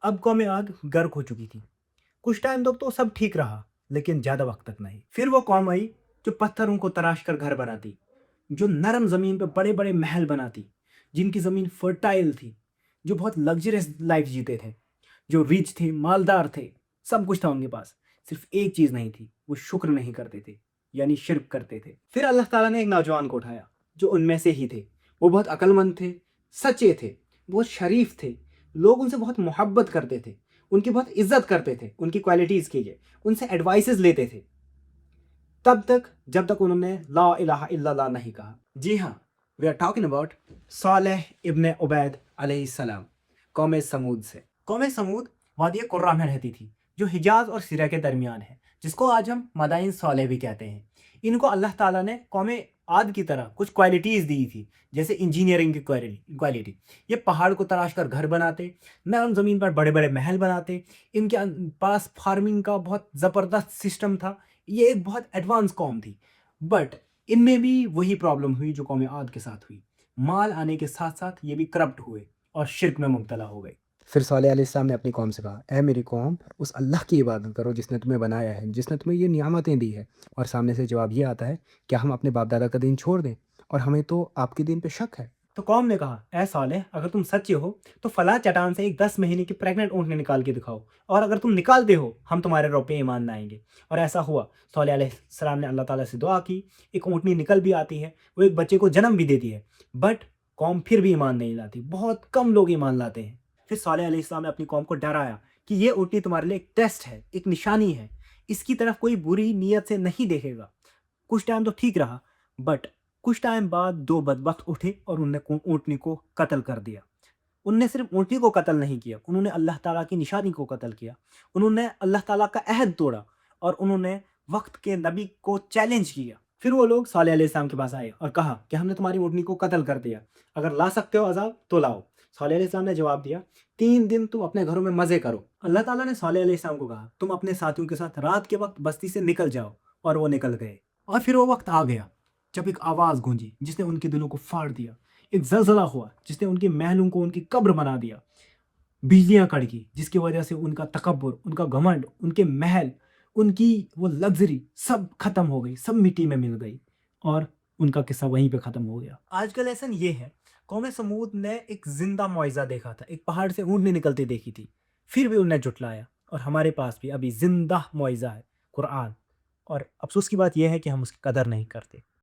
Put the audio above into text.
اب قوم عاد غرق ہو چکی تھی۔ کچھ ٹائم تک تو سب ٹھیک رہا، لیکن زیادہ وقت تک نہیں۔ پھر وہ قوم آئی جو پتھروں کو تراش کر گھر بناتی، جو نرم زمین پہ بڑے بڑے محل بناتی، جن کی زمین فرٹائل تھی، جو بہت لگژریس لائف جیتے تھے، جو ریچ تھے، مالدار تھے، سب کچھ تھا ان کے پاس۔ صرف ایک چیز نہیں تھی، وہ شکر نہیں کرتے تھے، یعنی شرک کرتے تھے۔ پھر اللہ تعالیٰ نے ایک نوجوان کو اٹھایا جو ان میں سے ہی تھے۔ وہ بہت عقل مند تھے، سچے تھے، بہت شریف تھے، لوگ ان سے بہت محبت کرتے تھے، ان کی بہت عزت کرتے تھے ان کی کوالٹیز کے لیے، ان سے ایڈوائسز لیتے تھے، تب تک جب تک انہوں نے لا الہ الا اللہ نہیں کہا۔ جی ہاں، وی آر ٹاکنگ اباؤٹ صالح ابن عبید علیہ السلام، قوم سمود سے۔ قوم سمود وادی قرہ میں رہتی تھی، جو حجاز اور سیرہ کے درمیان ہے، جس کو آج ہم مدائن صالح بھی کہتے ہیں۔ ان کو اللہ تعالیٰ نے قوم عاد کی طرح کچھ کوالٹیز دی تھی، جیسے انجینئرنگ کی کوالٹی۔ یہ پہاڑ کو تراش کر گھر بناتے، نرم زمین پر بڑے بڑے محل بناتے، ان کے پاس فارمنگ کا بہت زبردست سسٹم تھا، یہ ایک بہت ایڈوانس قوم تھی۔ بٹ ان میں بھی وہی پرابلم ہوئی جو قوم عاد کے ساتھ ہوئی، مال آنے کے ساتھ ساتھ یہ بھی کرپٹ ہوئے اور شرک میں مبتلا ہو گئے۔ پھر صالح علیہ السلام نے اپنی قوم سے کہا، اے میری قوم، اس اللہ کی عبادت کرو جس نے تمہیں بنایا ہے، جس نے تمہیں یہ نعمتیں دی ہے۔ اور سامنے سے جواب یہ آتا ہے کہ ہم اپنے باپ دادا کا دین چھوڑ دیں، اور ہمیں تو آپ کے دین پہ شک ہے۔ تو قوم نے کہا، اے صالح، اگر تم سچے ہو تو فلاں چٹان سے ایک 10 مہینے کی پریگننٹ اونٹنی نکال کے دکھاؤ، اور اگر تم نکالتے ہو ہم تمہارے رو پہ ایمان لائیں گے۔ اور ایسا ہوا۔ صالح علیہ السلام نے اللہ تعالیٰ سے دعا کی، ایک اونٹنی نکل بھی آتی ہے، وہ ایک بچے کو جنم بھی دیتی ہے، بٹ قوم پھر بھی ایمان نہیں لاتی، بہت کم لوگ ایمان لاتے ہیں۔ پھر صالح علیہ السلام نے اپنی قوم کو ڈرایا کہ یہ اونٹنی تمہارے لیے ایک ٹیسٹ ہے، ایک نشانی ہے، اس کی طرف کوئی بری نیت سے نہیں دیکھے گا۔ کچھ ٹائم تو ٹھیک رہا، بٹ کچھ ٹائم بعد دو بدبخت اٹھے اور انہوں نے اونٹنی کو قتل کر دیا۔ انہوں نے صرف اونٹنی کو قتل نہیں کیا، انہوں نے اللہ تعالیٰ کی نشانی کو قتل کیا، انہوں نے اللہ تعالیٰ کا عہد توڑا، اور انہوں نے وقت کے نبی کو چیلنج کیا۔ پھر وہ لوگ صالح علیہ السلام کے پاس آئے اور کہا کہ ہم نے تمہاری اونٹنی کو قتل کر دیا، اگر لا سکتے ہو عذاب تو لاؤ۔ صالح علیہ السلام نے جواب دیا، 3 دن تم اپنے گھروں میں مزے کرو۔ اللہ تعالیٰ نے صالح علیہ السلام کو کہا، تم اپنے ساتھیوں کے ساتھ رات کے وقت بستی سے نکل جاؤ، اور وہ نکل گئے۔ اور پھر وہ وقت آ گیا جب ایک آواز گونجی جس نے ان کے دلوں کو پھاڑ دیا، ایک زلزلہ ہوا جس نے ان کے محلوں کو ان کی قبر بنا دیا، بجلیاں کڑکی جس کی وجہ سے ان کا تکبر، ان کا گھمنڈ، ان کے محل، ان کی وہ لگژری سب ختم ہو گئی، سب مٹی میں مل گئی، اور ان کا قصہ وہیں پہ ختم ہو گیا۔ آج کا لیسن یہ ہے، قوم سمود نے ایک زندہ معجزہ دیکھا تھا، ایک پہاڑ سے اونٹنی نکلتے دیکھی تھی، پھر بھی انہوں نے جھٹلایا، اور ہمارے پاس بھی ابھی زندہ معجزہ ہے، قرآن، اور افسوس کی بات یہ ہے کہ ہم اس کی قدر نہیں کرتے۔